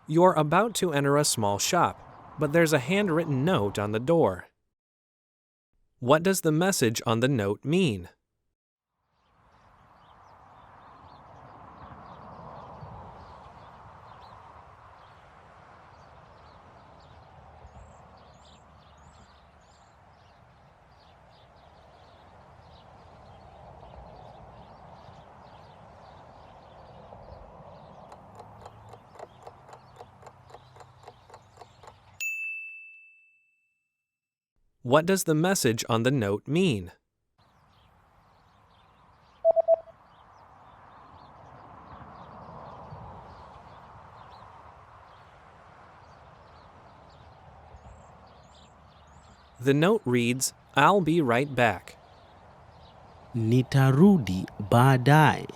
You're about to enter a small shop, but there's a handwritten note on the door. What does the message on the note mean? What does the message on the note mean? The note reads, "I'll be right back." Nitarudi baadaye.